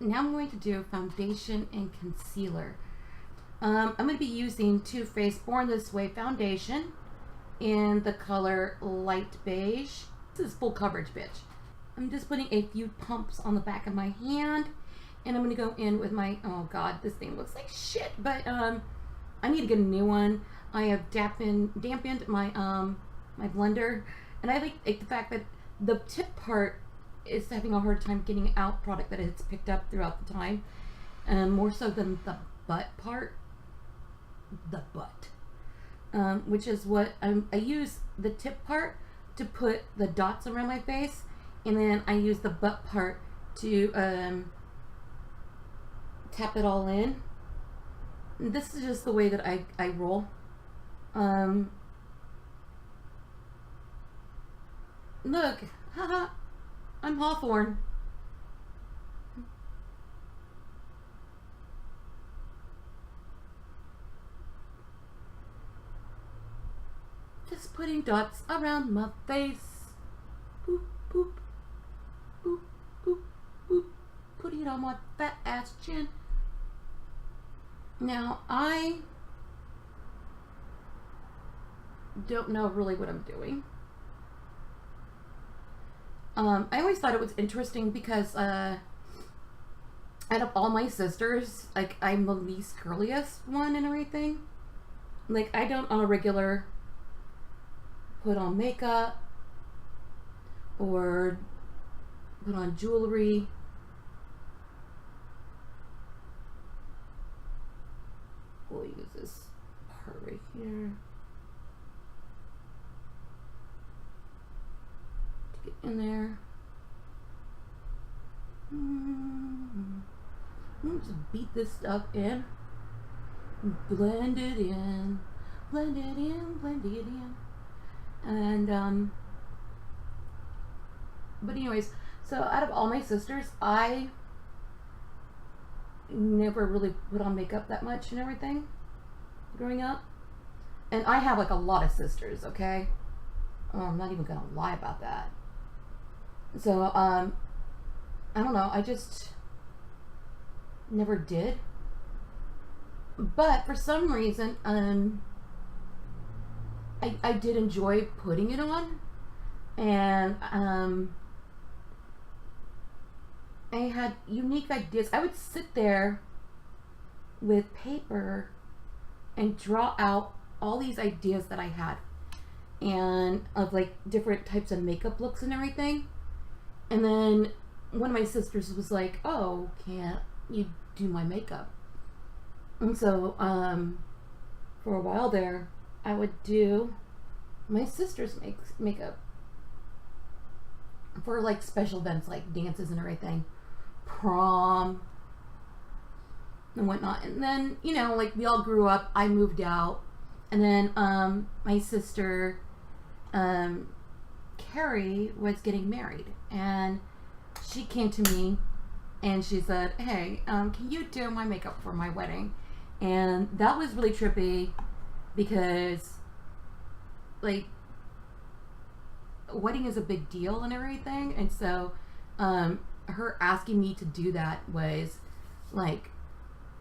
now I'm going to do foundation and concealer. I'm going to be using Too Faced Born This Way foundation in the color light beige. This is full coverage, bitch. I'm just putting a few pumps on the back of my hand, and I'm going to go in with my, oh god, this thing looks like shit, but I need to get a new one. I have dampened my my blender, and I like the fact that the tip part is having a hard time getting out product that it's picked up throughout the time, more so than the butt part. The butt, which is what I use the tip part to put the dots around my face, and then I use the butt part to tap it all in. And this is just the way that I roll. Look, haha, I'm Hawthorne. Just putting dots around my face. Boop, boop, boop, boop, boop. Putting it on my fat ass chin. Now, I don't know really what I'm doing. I always thought it was interesting because out of all my sisters, like, I'm the least curliest one and everything. Like, I don't on a regular put on makeup or put on jewelry. We'll use this part right here to get in there. Just beat this stuff in, blend it in, blend it in, blend it in. And but anyways, so out of all my sisters, I never really put on makeup that much and everything growing up. And I have like a lot of sisters, okay? I'm not even gonna lie about that. So I don't know, I just never did. But for some reason, I did enjoy putting it on, and I had unique ideas. I would sit there with paper and draw out all these ideas that I had, and of like different types of makeup looks and everything. And then one of my sisters was like, "Oh, can't you do my makeup?" And so for a while there, I would do my sister's makeup for like special events like dances and everything, prom and whatnot. And then, you know, like we all grew up, I moved out, and then my sister Carrie was getting married, and she came to me and she said, "Hey, can you do my makeup for my wedding?" And that was really trippy because, like, a wedding is a big deal and everything, and so her asking me to do that was like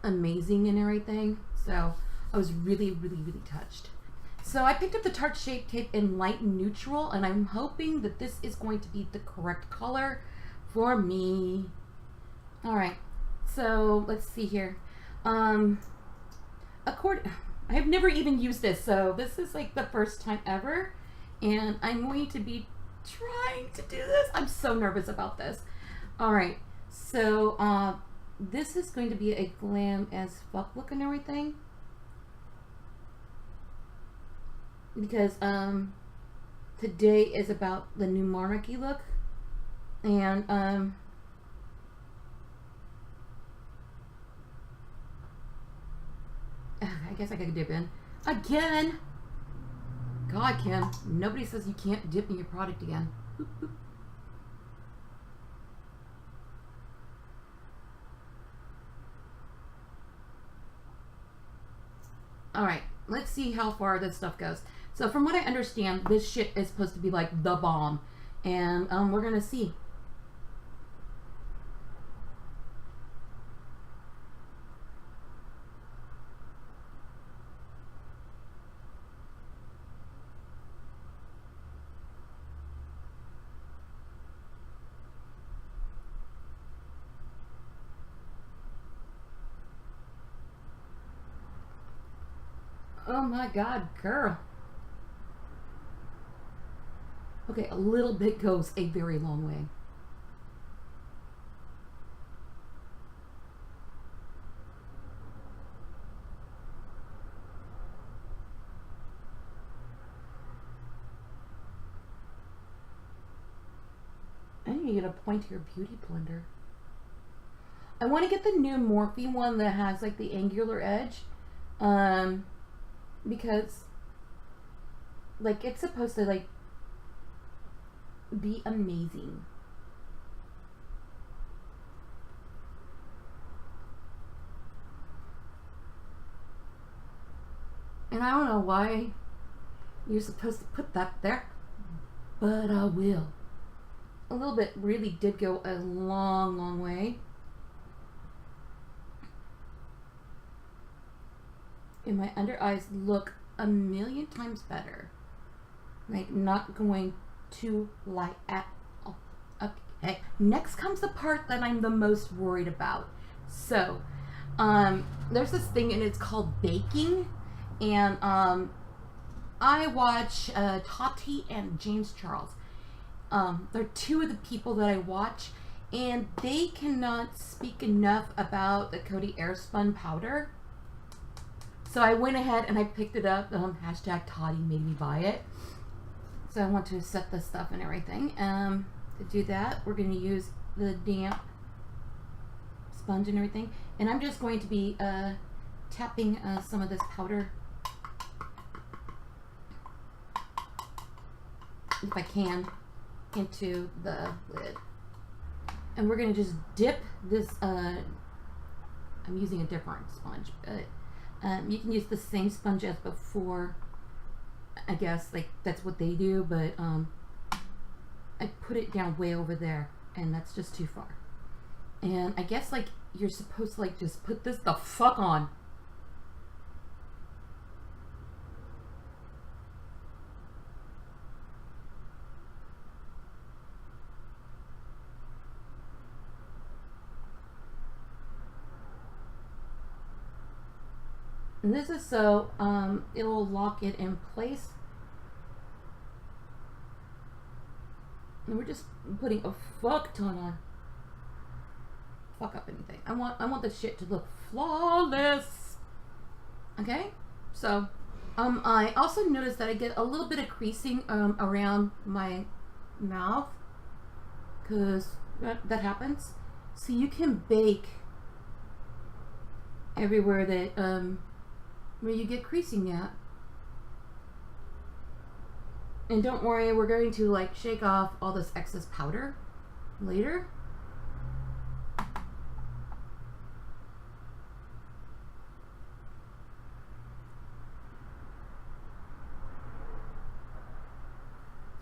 amazing and everything. So I was really, really, really touched. So I picked up the Tarte Shape Tape in light neutral, and I'm hoping that this is going to be the correct color for me. All right, so let's see here. I have never even used this, so this is like the first time ever, and I'm going to be trying to do this. I'm so nervous about this. All right, so this is going to be a glam as fuck look and everything, because today is about the new Monarchy look, and I guess I could dip in again. God, Kim, nobody says you can't dip in your product again. Boop, boop. All right, let's see how far this stuff goes. So from what I understand, this shit is supposed to be like the bomb, and we're gonna see. Oh my God, girl. Okay, a little bit goes a very long way. I need to get a pointier beauty blender. I want to get the new Morphe one that has like the angular edge, because like it's supposed to like be amazing. And I don't know why you're supposed to put that there, but I will. A little bit really did go a long, long way. And my under eyes look a million times better. Like, not going too light at all. Okay. Next comes the part that I'm the most worried about. So, there's this thing and it's called baking. And I watch Tarte and James Charles. They're two of the people that I watch, and they cannot speak enough about the Coty Airspun powder. So I went ahead and I picked it up. Hashtag Toddy made me buy it. So I want to set this stuff and everything. To do that, we're going to use the damp sponge and everything. And I'm just going to be tapping some of this powder, if I can, into the lid. And we're going to just dip this, I'm using a different sponge, but you can use the same sponge as before. I guess like that's what they do, but I put it down way over there, and that's just too far. And I guess like you're supposed to like just put this the fuck on. And this is so it'll lock it in place. And we're just putting a fuck ton on. Fuck up anything. I want this shit to look flawless. Okay? So I also noticed that I get a little bit of creasing around my mouth, because that happens. So you can bake everywhere that where you get creasing at. And don't worry, we're going to like shake off all this excess powder later.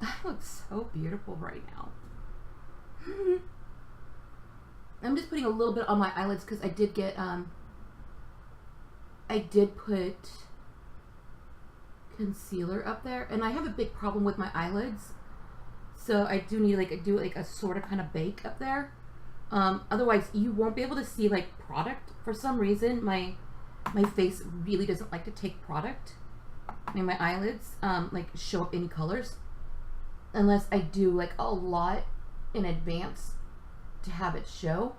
I look so beautiful right now. I'm just putting a little bit on my eyelids because I did get I did put concealer up there, and I have a big problem with my eyelids, so I do need like do like a sort of kind of bake up there. Otherwise you won't be able to see like product. For some reason my face really doesn't like to take product, and my eyelids like show up any colors unless I do like a lot in advance to have it show.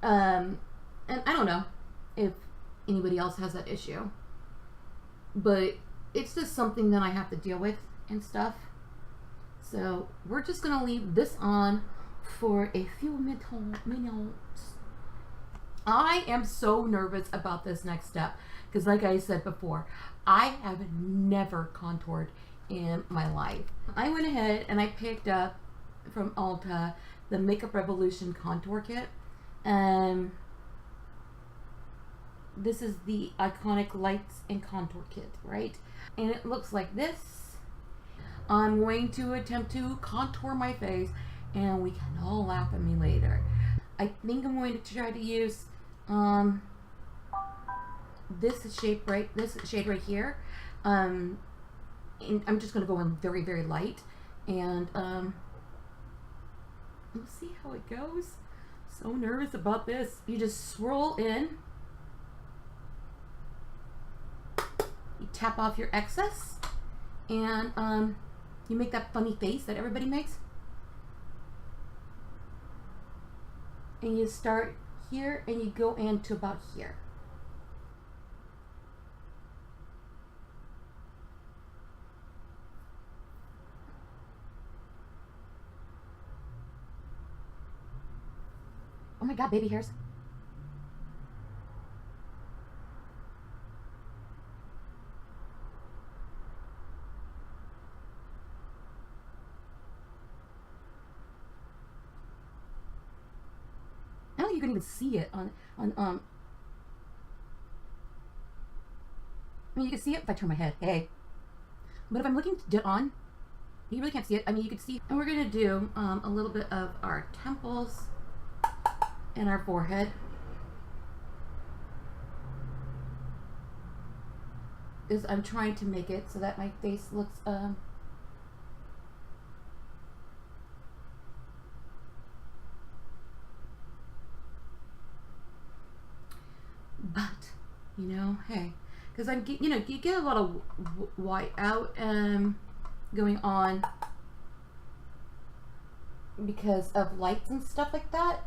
And I don't know if anybody else has that issue, but it's just something that I have to deal with and stuff. So we're just gonna leave this on for a few minutes. I am so nervous about this next step because, like I said before, I have never contoured in my life. I went ahead and I picked up from Ulta the Makeup Revolution contour kit. This is the Iconic Lights and Contour Kit, right? And it looks like this. I'm going to attempt to contour my face, and we can all laugh at me later. I think I'm going to try to use this shade right here. And I'm just going to go in very, very light, and we'll see how it goes. So nervous about this. You just swirl in. tap off your excess, and you make that funny face that everybody makes. And you start here and you go into about here. Oh my God, baby hairs. I don't think you can even see it on I mean, you can see it if I turn my head, hey. But if I'm looking dead on, you really can't see it. I mean, you can see, and we're gonna do a little bit of our temples and our forehead. Is I'm trying to make it so that my face looks but you know, hey, because I'm, you know, you get a lot of white out going on because of lights and stuff like that.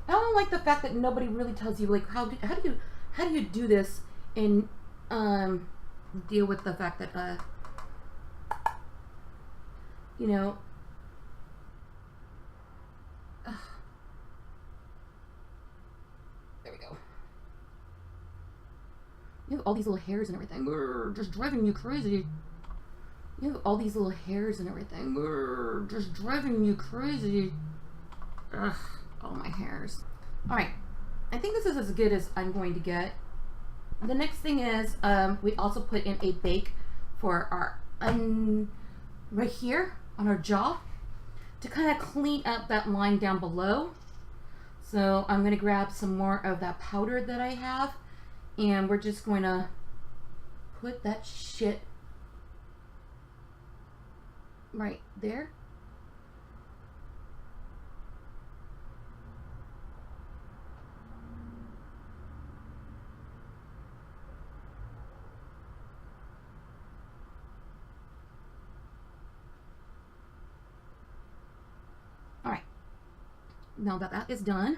I don't like the fact that nobody really tells you, like, how do you do this and deal with the fact that you know, there we go. You have all these little hairs and everything, just driving you crazy. You have all these little hairs and everything, just driving you crazy. Ugh. All my hairs. All right, I think this is as good as I'm going to get. The next thing is we also put in a bake for our right here on our jaw to kind of clean up that line down below. So I'm going to grab some more of that powder that I have, and we're just going to put that shit right there. Now that that is done,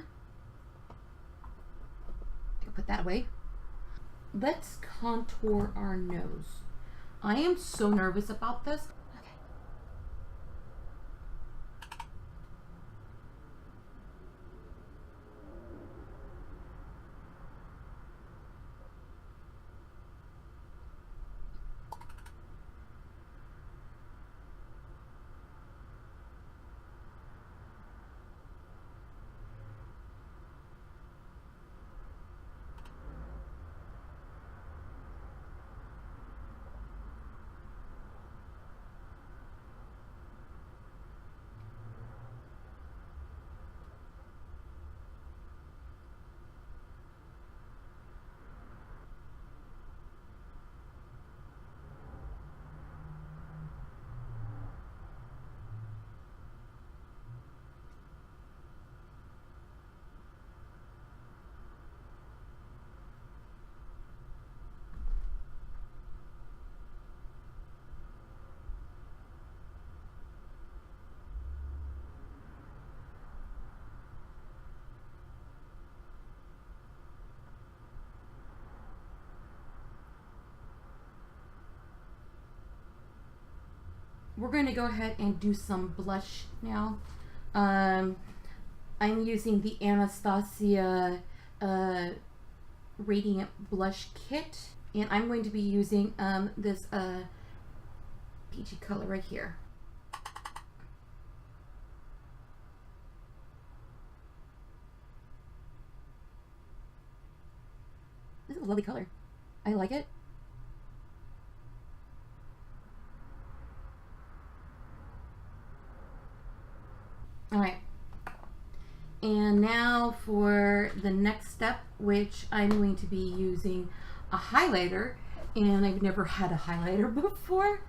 I can put that away. Let's contour our nose. I am so nervous about this. Okay. We're going to go ahead and do some blush now. I'm using the Anastasia Radiant Blush Kit, and I'm going to be using this peachy color right here. This is a lovely color. I like it. All right, and now for the next step, which I'm going to be using a highlighter, and I've never had a highlighter before.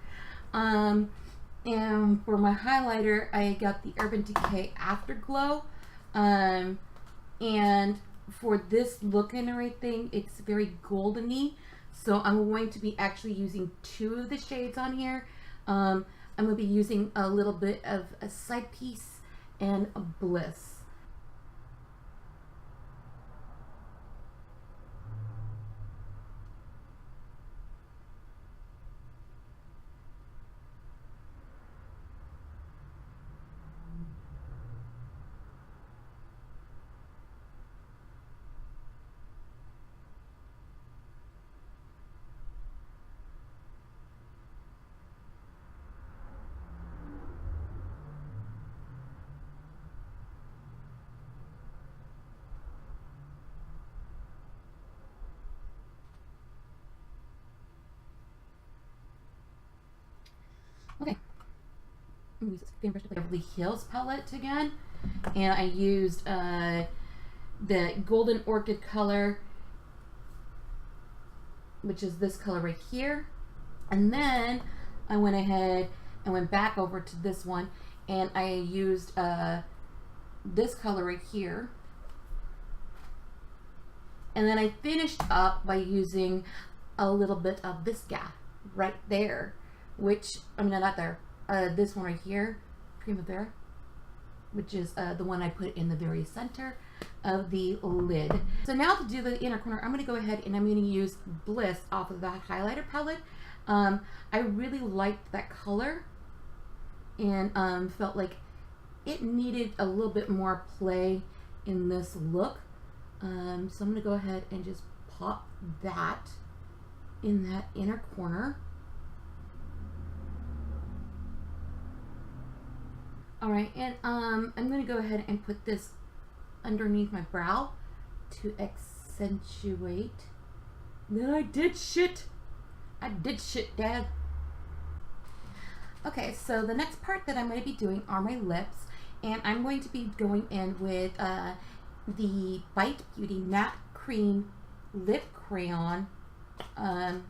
And for my highlighter, I got the Urban Decay Afterglow. And for this look and everything, it's very goldeny. So I'm going to be actually using 2 of the shades on here. I'm going to be using a little bit of a Side Piece and a Bliss. Okay, I'm going to use this brush to play Beverly Hills palette again, and I used the Golden Orchid color, which is this color right here, and then I went ahead and went back over to this one, and I used this color right here, and then I finished up by using a little bit of this guy right there, which, I mean, not there, this one right here, Primavera, which is the one I put in the very center of the lid. So now to do the inner corner, I'm going to go ahead and I'm going to use Bliss off of that highlighter palette. I really liked that color and felt like it needed a little bit more play in this look. So I'm going to go ahead and just pop that in that inner corner. Alright, and I'm going to go ahead and put this underneath my brow to accentuate that I did shit. I did shit, Dad. Okay, so the next part that I'm going to be doing are my lips, and I'm going to be going in with the Bite Beauty Matte Cream Lip Crayon. Yeah,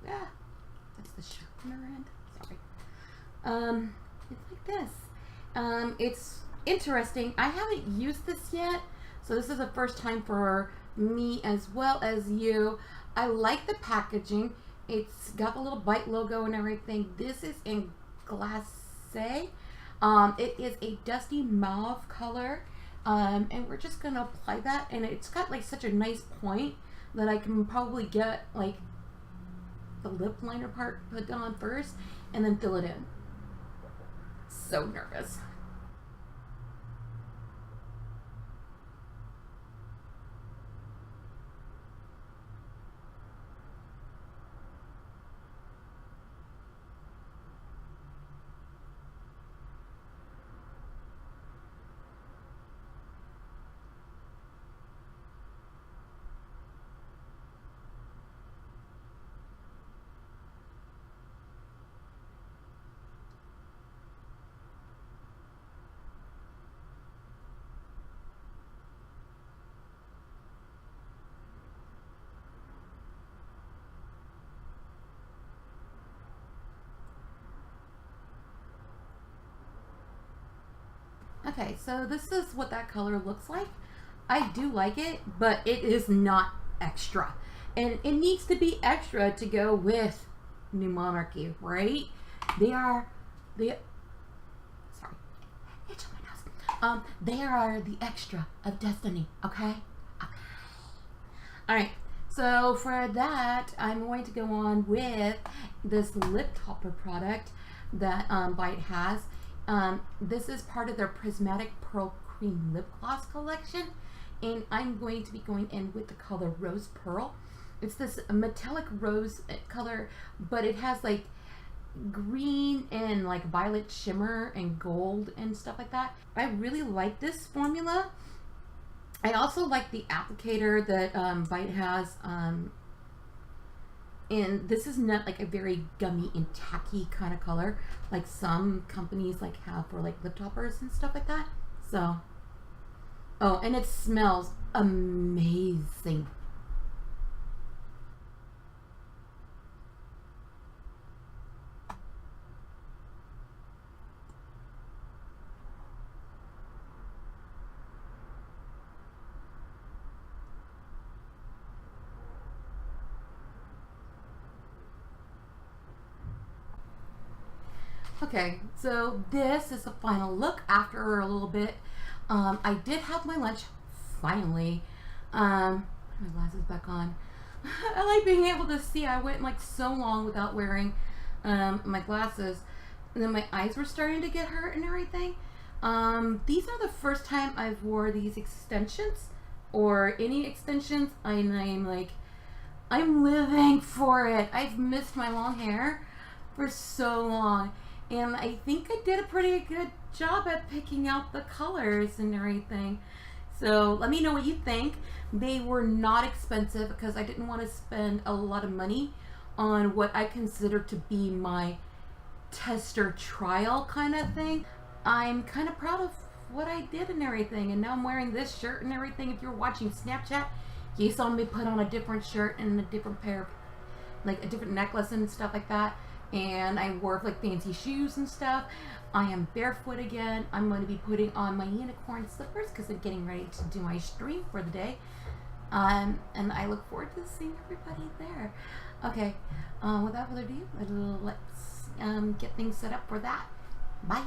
that's the sharpener end. Sorry. It's like this. It's interesting. I haven't used this yet, so this is the first time for me as well as you. I like the packaging. It's got the little Bite logo and everything. This is in Glacé. It is a dusty mauve color, and we're just gonna apply that, and it's got like such a nice point that I can probably get like the lip liner part put on first and then fill it in. So nervous. Okay, so this is what that color looks like. I do like it, but it is not extra. And it needs to be extra to go with New Monarchy, right? They are the extra of Destiny, okay? Okay. Alright, so for that, I'm going to go on with this lip topper product that Bite has. This is part of their Prismatic Pearl Cream Lip Gloss collection, and I'm going to be going in with the color Rose Pearl. It's this metallic rose color, but it has like green and like violet shimmer and gold and stuff like that. I really like this formula. I also like the applicator that Bite has, and this is not like a very gummy and tacky kind of color like some companies like have for like lip toppers and stuff like that. So, oh, and it smells amazing. Okay, so this is the final look after a little bit. I did have my lunch, finally. My glasses back on. I like being able to see. I went like so long without wearing my glasses. And then my eyes were starting to get hurt and everything. These are the first time I've wore these extensions or any extensions. I'm like, I'm living for it. I've missed my long hair for so long. And I think I did a pretty good job at picking out the colors and everything. So let me know what you think. They were not expensive because I didn't want to spend a lot of money on what I consider to be my tester trial kind of thing. I'm kind of proud of what I did and everything. And now I'm wearing this shirt and everything. If you're watching Snapchat, you saw me put on a different shirt and a different pair of, like a different necklace and stuff like that. And I wore like fancy shoes and stuff. I am barefoot again. I'm going to be putting on my unicorn slippers because I'm getting ready to do my stream for the day. And I look forward to seeing everybody there. Okay, without further ado, let's get things set up for that. Bye.